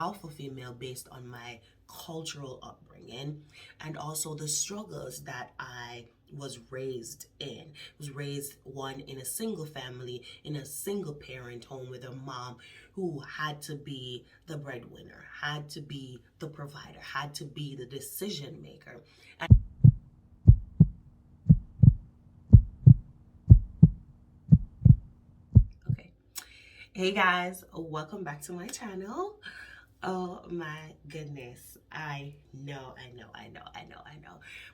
alpha female based on my cultural upbringing and also the struggles that I was raised in. Was raised one in a single family, in a single parent home with a mom who had to be the breadwinner, had to be the provider, had to be the decision maker. Okay. Hey guys, welcome back to my channel. Oh my goodness. I know.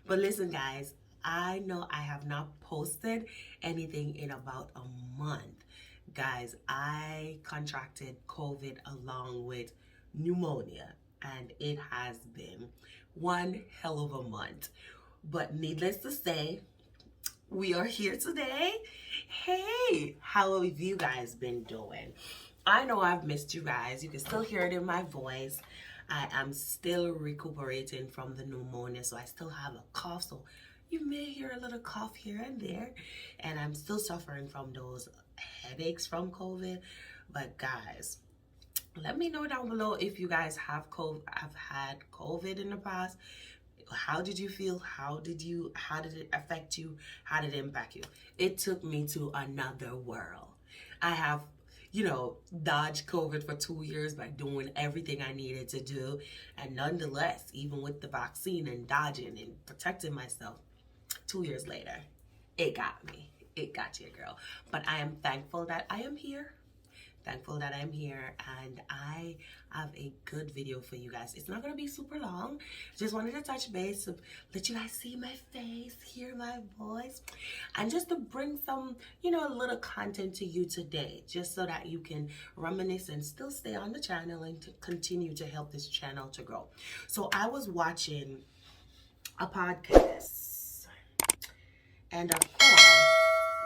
But listen, guys, I know I have not posted anything in about a month. Guys, I contracted COVID along with pneumonia, and it has been one hell of a month. But needless to say, we are here today. Hey, how have you guys been doing? I know I've missed you guys. You can still hear it in my voice. I am still recuperating from the pneumonia, so I still have a cough. So you may hear a little cough here and there. And I'm still suffering from those headaches from COVID. But guys, let me know down below if you guys have had COVID in the past. How did you feel? How did it affect you? How did it impact you? It took me to another world. I have, dodged COVID for 2 years by doing everything I needed to do. And nonetheless, even with the vaccine and dodging and protecting myself, 2 years later, it got me. It got you, girl. But I am thankful that I am here. And I have a good video for you guys. It's not gonna be super long. Just wanted to touch base to let you guys see my face, hear my voice, and just to bring some, a little content to you today, just so that you can reminisce and still stay on the channel and to continue to help this channel to grow. So I was watching a podcast, and of course,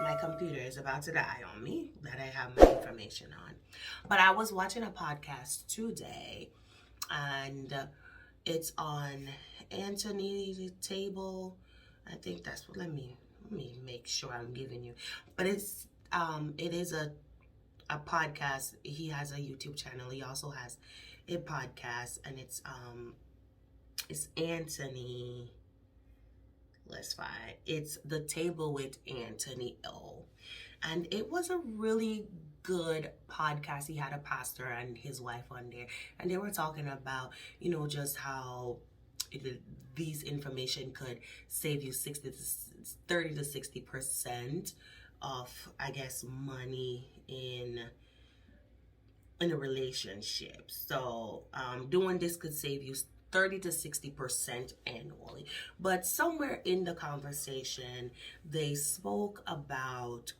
my computer is about to die on me that I have my information on. But I was watching a podcast today, and it's on Anthony Table. I think that's what. Let me make sure I'm giving you. But it is a podcast. He has a YouTube channel. He also has a podcast, and it's Anthony. Let's find. It's The Table with Anthony O. And it was a really good podcast. He had a pastor and his wife on there. And they were talking about, just how these information could save you 30 to 60% of, I guess, money in a relationship. So doing this could save you 30 to 60% annually. But somewhere in the conversation, they spoke about,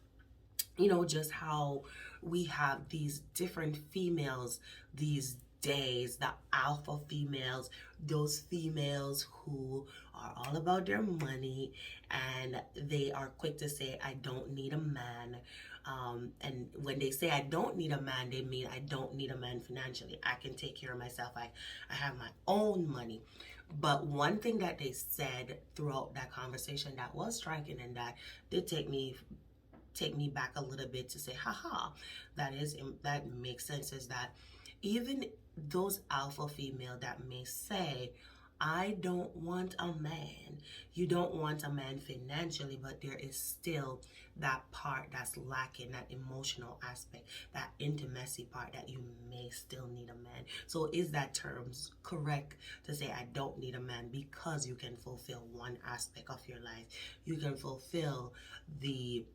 just how we have these different females these days, the alpha females, those females who are all about their money, and they are quick to say, I don't need a man. And when they say I don't need a man, they mean I don't need a man financially. I can take care of myself. I have my own money. But one thing that they said throughout that conversation that was striking and that did take me back a little bit to say, haha, that makes sense, is that even those alpha female that may say, I don't want a man. You don't want a man financially, but there is still that part that's lacking, that emotional aspect, that intimacy part that you may still need a man. So is that terms correct to say I don't need a man because you can fulfill one aspect of your life? You can fulfill the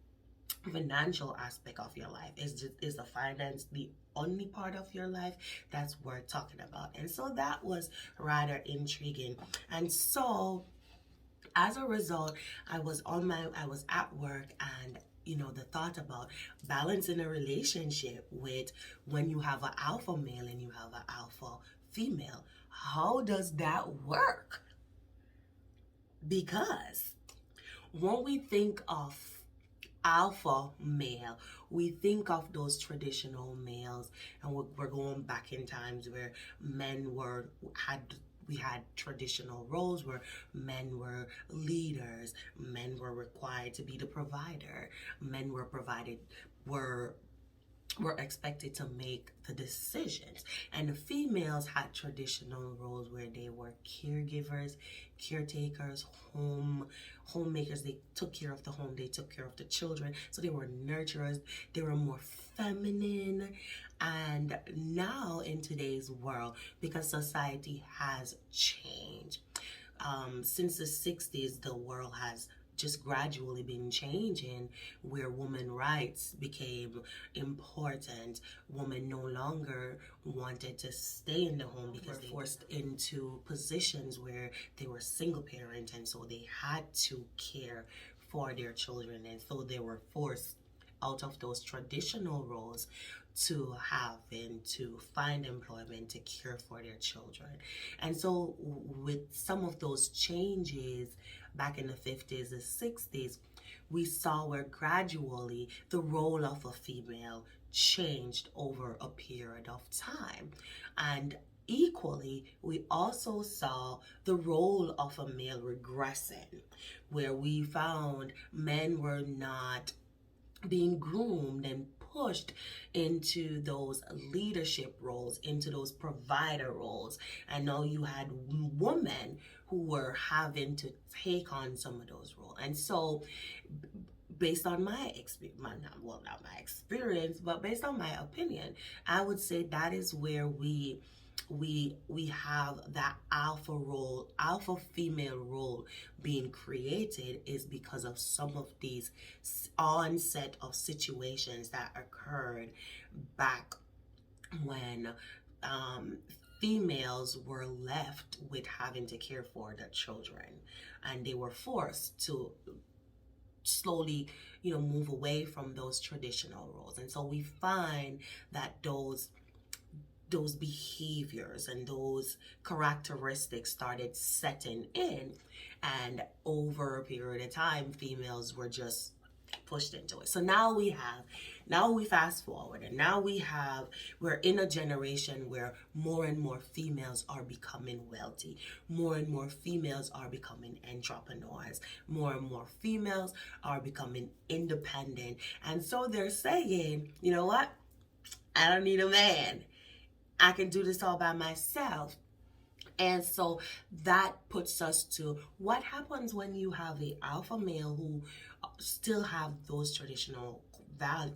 financial aspect of your life. Is the finance the only part of your life? That's worth talking about. And so that was rather intriguing. And so as a result, I was at work, and the thought about balancing a relationship with when you have an alpha male and you have an alpha female. How does that work? Because when we think of alpha male, we think of those traditional males, and we're going back in times where we had traditional roles where men were leaders, men were required to be the provider, men were were expected to make the decisions. And the females had traditional roles where they were caregivers, caretakers, homemakers. They took care of the home, they took care of the children. So they were nurturers, they were more feminine. And now in today's world, because society has changed, since the 60s, the world has just gradually been changing, where women rights became important. Women no longer wanted to stay in the home because they were forced into positions where they were single parent, and so they had to care for their children, and so they were forced out of those traditional roles to having to find employment to care for their children. And so with some of those changes back in the 50s and 60s, we saw where gradually the role of a female changed over a period of time. And equally, we also saw the role of a male regressing, where we found men were not being groomed and pushed into those leadership roles, into those provider roles. And now you had women who were having to take on some of those roles. And so based on my experience, not my experience, but based on my opinion, I would say that is where we have that alpha female role being created, is because of some of these onset of situations that occurred back when females were left with having to care for their children, and they were forced to slowly move away from those traditional roles. And so we find that those behaviors and those characteristics started setting in, and over a period of time, females were just pushed into it. So now we fast forward, and now we're in a generation where more and more females are becoming wealthy, more and more females are becoming entrepreneurs, more and more females are becoming independent. And so they're saying, you know what, I don't need a man, I can do this all by myself. And so that puts us to what happens when you have the alpha male who still have those traditional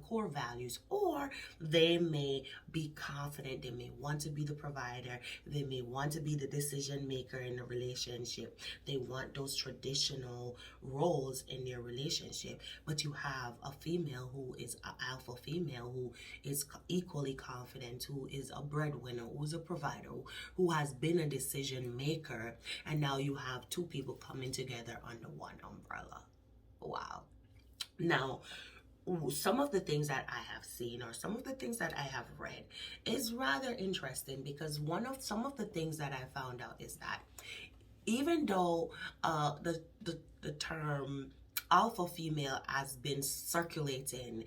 core values, or they may be confident, they may want to be the provider, they may want to be the decision maker in the relationship, they want those traditional roles in their relationship. But you have a female who is an alpha female who is equally confident, who is a breadwinner, who's a provider, who has been a decision maker, and now you have two people coming together under one umbrella. Wow. Now, some of the things that I have seen, or some of the things that I have read, is rather interesting, because some of the things that I found out is that even though the term alpha female has been circulating,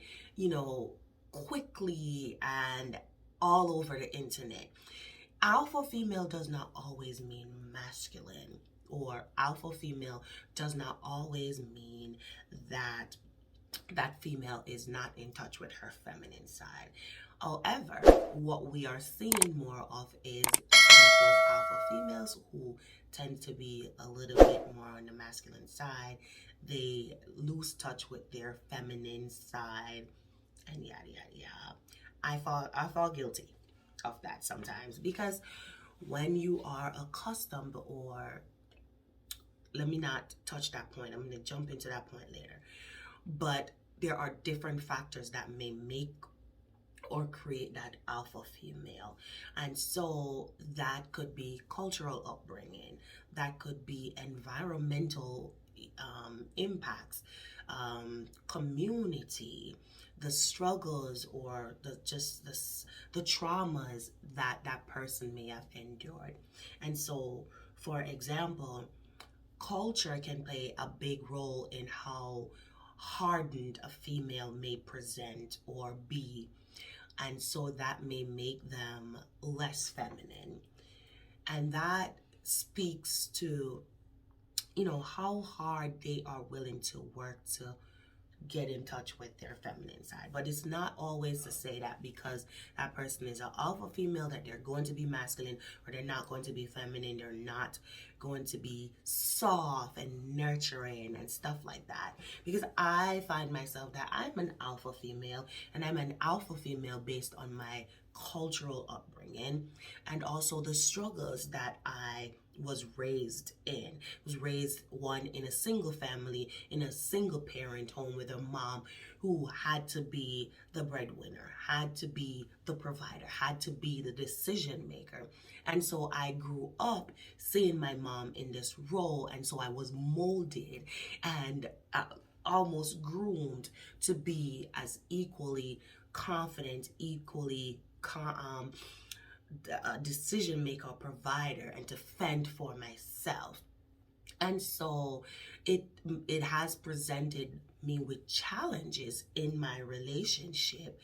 quickly and all over the internet, alpha female does not always mean masculine, or alpha female does not always mean that female is not in touch with her feminine side. However, what we are seeing more of is some of those alpha females who tend to be a little bit more on the masculine side. They lose touch with their feminine side, and yada yada yada. I fall guilty of that sometimes, because when you are accustomed, or let me not touch that point, I'm going to jump into that point later. But there are different factors that may make or create that alpha female. And so that could be cultural upbringing, that could be environmental impacts, community, the struggles, or the traumas that person may have endured. And so, for example, culture can play a big role in how hardened a female may present or be, and so that may make them less feminine. And that speaks to how hard they are willing to work to get in touch with their feminine side. But it's not always to say that because that person is an alpha female that they're going to be masculine, or they're not going to be feminine, they're not going to be soft and nurturing and stuff like that. Because I find myself that I'm an alpha female, and I'm an alpha female based on my cultural upbringing and also the struggles that I was raised in. Was raised one in a single family, in a single parent home with a mom who had to be the breadwinner, had to be the provider, had to be the decision maker. And so I grew up seeing my mom in this role, and so I was molded and almost groomed to be as equally confident, equally decision maker, provider, and to fend for myself. And so it has presented me with challenges in my relationship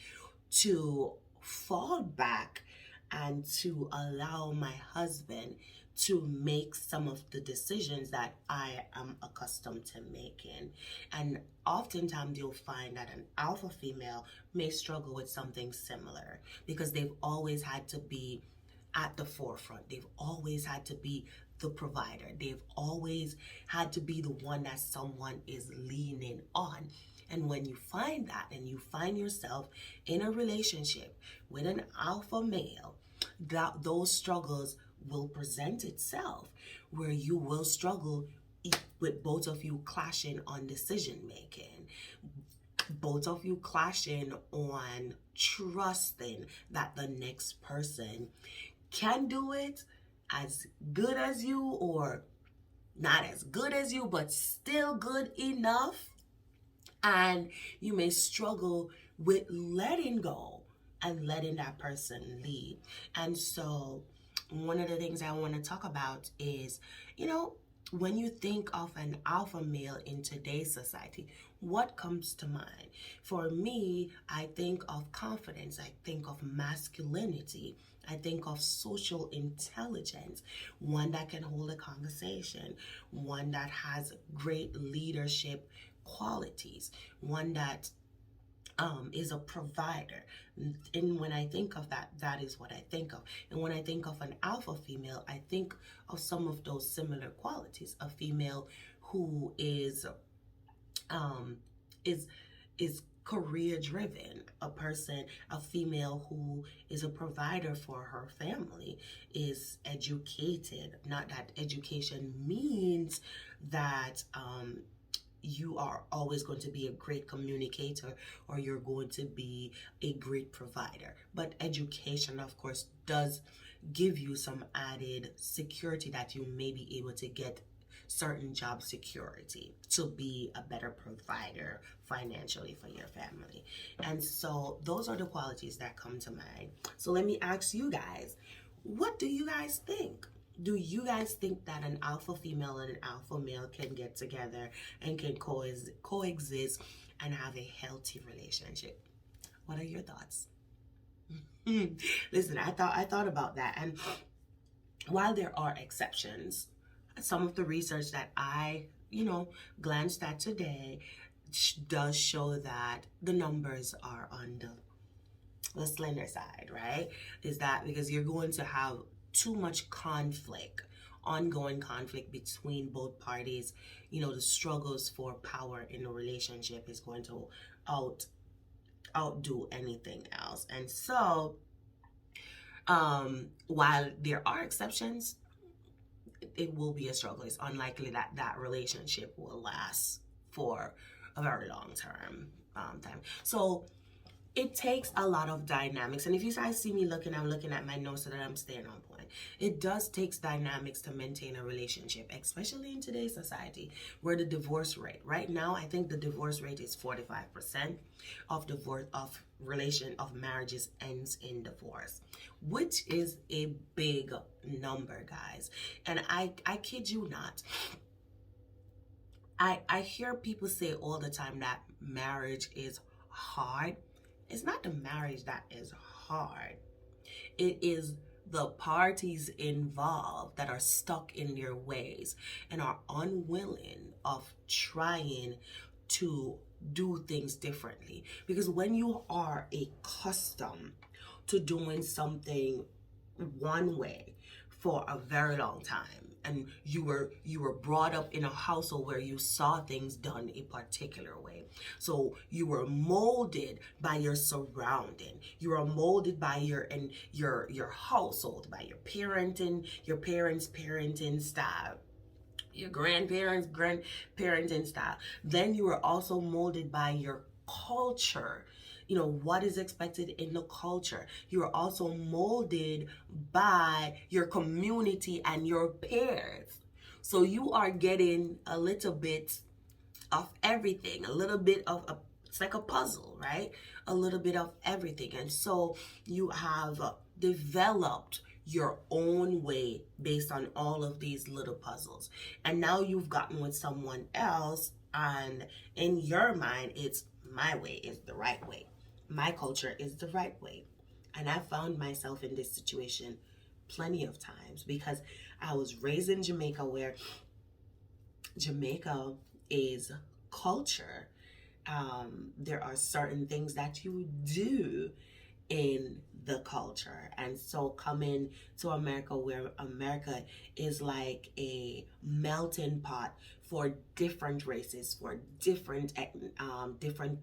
to fall back and to allow my husband to make some of the decisions that I am accustomed to making. And oftentimes you'll find that an alpha female may struggle with something similar because they've always had to be at the forefront. They've always had to be the provider. They've always had to be the one that someone is leaning on. And when you find that and you find yourself in a relationship with an alpha male, that those struggles will present itself, where you will struggle with both of you clashing on decision making, both of you clashing on trusting that the next person can do it as good as you, or not as good as you, but still good enough. And you may struggle with letting go and letting that person lead. And so one of the things I want to talk about is, when you think of an alpha male in today's society, what comes to mind? For me, I think of confidence. I think of masculinity. I think of social intelligence, one that can hold a conversation, one that has great leadership qualities, one that is a provider. And when I think of that, that is what I think of. And when I think of an alpha female, I think of some of those similar qualities. A female who is career driven, a female who is a provider for her family, is educated. Not that education means that you are always going to be a great communicator or you're going to be a great provider. But education, of course, does give you some added security that you may be able to get certain job security to be a better provider financially for your family. And so those are the qualities that come to mind. So let me ask you guys, what do you guys think? Do you guys think that an alpha female and an alpha male can get together and can coexist and have a healthy relationship? What are your thoughts? Listen, I thought about that, and while there are exceptions, some of the research that I, glanced at today does show that the numbers are on the slender side, right? Is that because you're going to have too much ongoing conflict between both parties. The struggles for power in a relationship is going to outdo anything else. And so, while there are exceptions, it will be a struggle. It's unlikely that that relationship will last for a very long time. So it takes a lot of dynamics. And if you guys see me I'm looking at my notes so that I'm staying on point. It does take dynamics to maintain a relationship, especially in today's society where the divorce rate, right now, I think the divorce rate is 45% of marriages ends in divorce, which is a big number, guys. And I kid you not. I hear people say all the time that marriage is hard. It's not the marriage that is hard. It is the parties involved that are stuck in their ways and are unwilling of trying to do things differently. Because when you are accustomed to doing something one way for a very long time, and you were brought up in a household where you saw things done a particular way, so you were molded by your surrounding, you were molded by your household, by your parents parenting style, your grandparenting style. Then you were also molded by your culture, what is expected in the culture. You are also molded by your community and your peers. So you are getting a little bit of everything, a little bit of it's like a puzzle, right? A little bit of everything. And so you have developed your own way based on all of these little puzzles. And now you've gotten with someone else, and in your mind, it's my way is the right way. My culture is the right way. And I found myself in this situation plenty of times because I was raised in Jamaica, where Jamaica is culture. There are certain things that you do in the culture. And so coming to America, where America is like a melting pot for different races, for different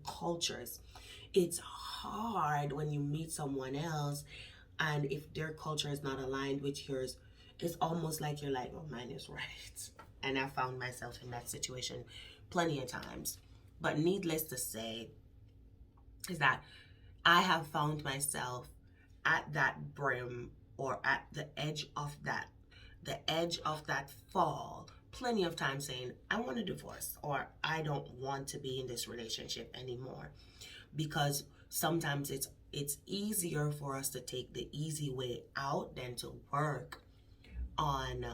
cultures, it's hard when you meet someone else, and if their culture is not aligned with yours, it's almost like you're like, well, mine is right. And I found myself in that situation plenty of times. But needless to say is that I have found myself at that brim, or at the edge of that fall plenty of times, saying I want a divorce, or I don't want to be in this relationship anymore, because sometimes it's easier for us to take the easy way out than to work on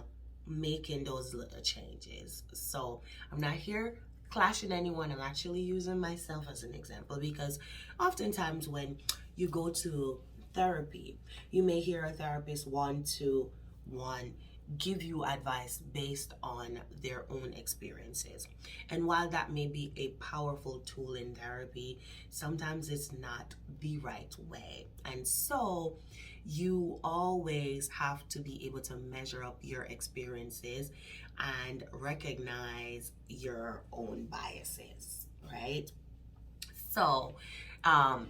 making those little changes. So I'm not here clashing anyone. I'm actually using myself as an example, because oftentimes when you go to therapy, you may hear a therapist one give you advice based on their own experiences. And while that may be a powerful tool in therapy, sometimes it's not the right way. And so you always have to be able to measure up your experiences and recognize your own biases, right? So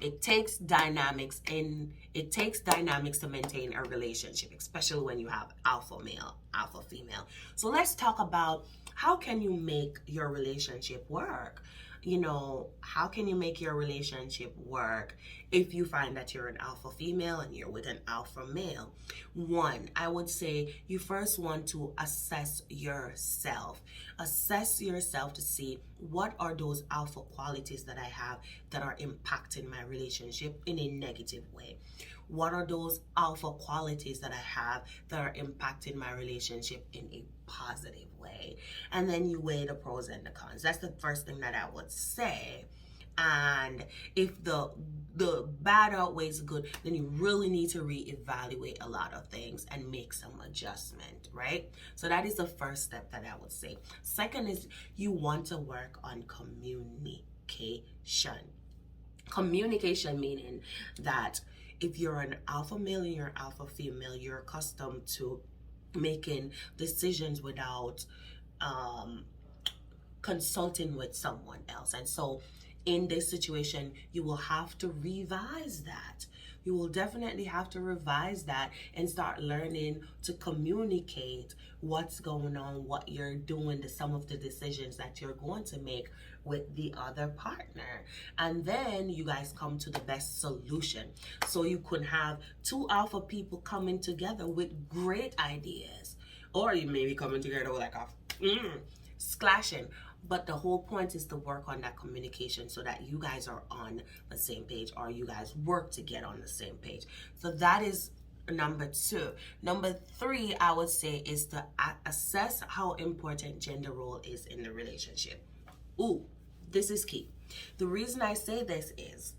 it takes dynamics to maintain a relationship, especially when you have alpha male, alpha female. So let's talk about how can you make your relationship work. How can you make your relationship work if you find that you're an alpha female and you're with an alpha male? One, I would say you first want to assess yourself. Assess yourself to see what are those alpha qualities that I have that are impacting my relationship in a negative way. What are those alpha qualities that I have that are impacting my relationship in a positive way? And then you weigh the pros and the cons. That's the first thing that I would say. And if the bad outweighs the good, then you really need to reevaluate a lot of things and make some adjustment, right? So that is the first step that I would say. Second is you want to work on communication. Communication meaning that if you're an alpha male and you're an alpha female, you're accustomed to making decisions without consulting with someone else. And so in this situation, you will have to revise that. You will definitely have to revise that and start learning to communicate what's going on, what you're doing, some of the decisions that you're going to make with the other partner. And then you guys come to the best solution. So you could have two alpha people coming together with great ideas, or you may be coming together with like a splashing. But the whole point is to work on that communication so that you guys are on the same page, or you guys work to get on the same page. So that is number 2. Number 3, I would say, is to assess how important gender role is in the relationship. Ooh, this is key. The reason I say this is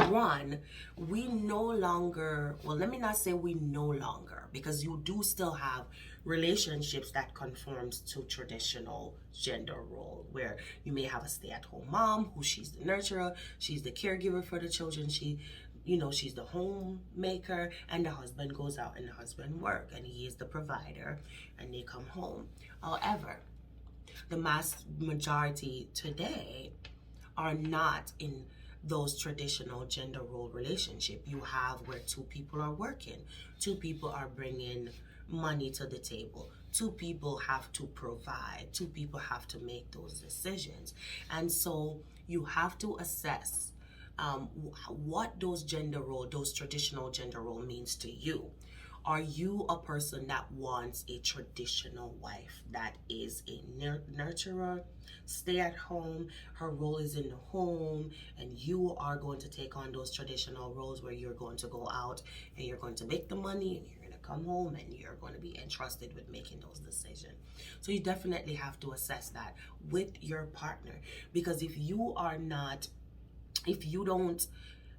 One, we no longer, well, let me not say we no longer, because you do still have relationships that conforms to traditional gender role, where you may have a stay-at-home mom who she's the nurturer, she's the caregiver for the children, she's the homemaker, and the husband goes out and the husband work, and he is the provider, and they come home. However, the mass majority today are not in those traditional gender role relationship. You have where two people are working, two people are bringing money to the table, two people have to provide, two people have to make those decisions. And so you have to assess what those traditional gender role means to you. Are you a person that wants a traditional wife that is a nurturer, stay at home, her role is in the home, and you are going to take on those traditional roles where you're going to go out and you're going to make the money and you're going to come home and you're going to be entrusted with making those decisions? So you definitely have to assess that with your partner, because if you don't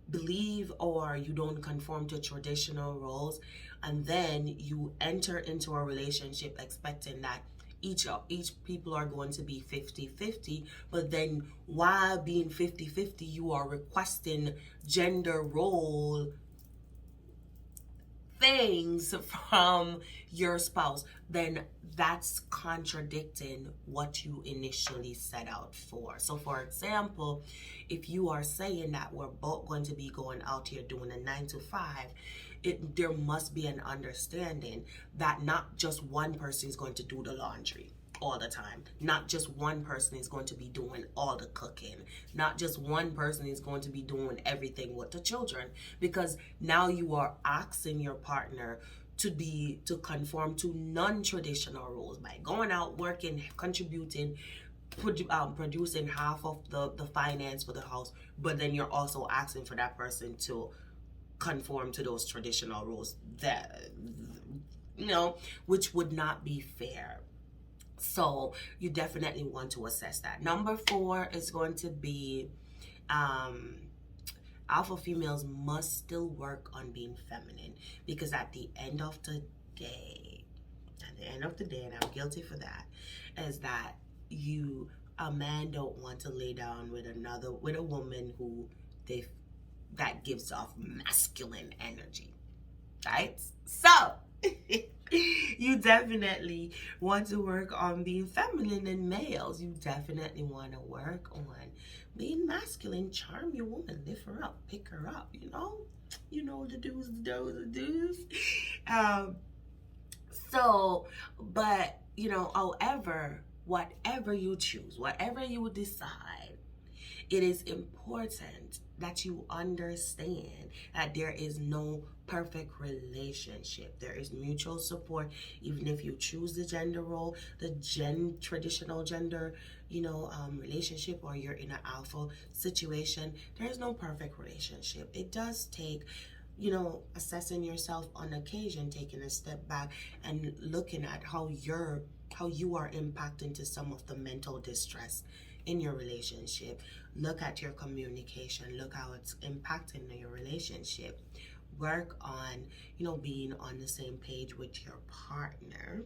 believe or you don't conform to traditional roles, and then you enter into a relationship expecting that each people are going to be 50-50, but then while being 50-50 you are requesting gender role things from your spouse, then that's contradicting what you initially set out for. So for example, if you are saying that we're both going to be going out here doing a 9-to-5, there must be an understanding that not just one person is going to do the laundry all the time. Not just one person is going to be doing all the cooking. Not just one person is going to be doing everything with the children, because now you are asking your partner to conform to non-traditional roles by going out, working, contributing, producing half of the finance for the house, but then you're also asking for that person to conform to those traditional roles that, which would not be fair. So you definitely want to assess that. Number 4 is going to be alpha females must still work on being feminine, because at the end of the day, and I'm guilty for that, is that a man don't want to lay down with a woman who that gives off masculine energy, right? So you definitely want to work on being feminine. In males, you definitely want to work on being masculine. Charm your woman, lift her up, pick her up, the do's. But however, whatever you choose, whatever you decide, it is important that you understand that there is no perfect relationship. There is mutual support. Even if you choose the gender role, the traditional gender, relationship, or you're in an alpha situation, there is no perfect relationship. It does take, assessing yourself on occasion, taking a step back and looking at how you are impacting to some of the mental distress in your relationship. Look at your communication. Look how it's impacting your relationship. Work on, being on the same page with your partner.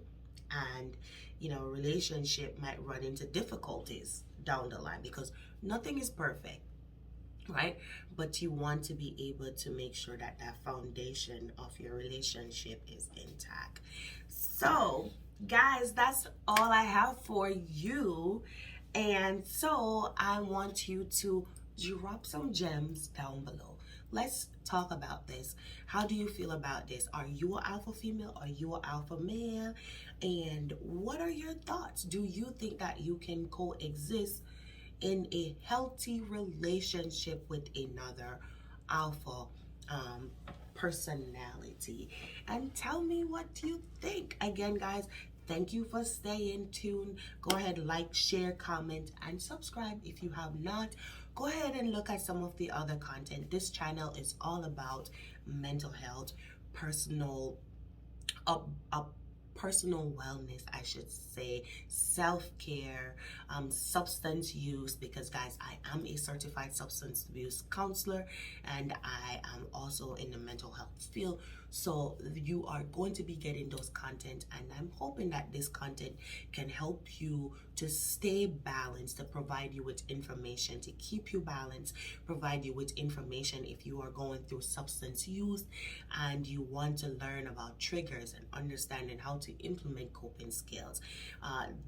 And, relationship might run into difficulties down the line, because nothing is perfect, right? But you want to be able to make sure that foundation of your relationship is intact. So, guys, that's all I have for you. And so I want you to drop some gems down below. Let's talk about this. How do you feel about this? Are you an alpha female? Are you an alpha male? And what are your thoughts? Do you think that you can coexist in a healthy relationship with another alpha personality? And tell me what you think. Again, guys, thank you for staying tuned. Go ahead, like, share, comment, and subscribe if you have not. Go ahead and look at some of the other content. This channel is all about mental health, personal personal wellness, I should say, self-care, substance use, because guys, I am a certified substance abuse counselor and I am also in the mental health field. So you are going to be getting those content, and I'm hoping that this content can help you to stay balanced, to provide you with information, to keep you balanced, provide you with information if you are going through substance use and you want to learn about triggers and understanding how to implement coping skills.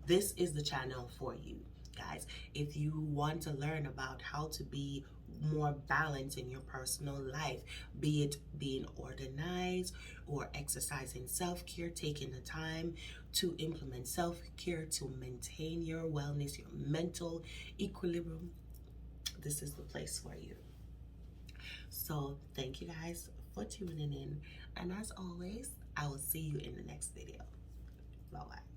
This is the channel for you, guys. If you want to learn about how to be more balanced in your personal life, be it being organized or exercising self-care, taking the time to implement self-care to maintain your wellness, your mental equilibrium, this is the place for you. So thank you guys for tuning in, and as always, I will see you in the next video. Bye bye.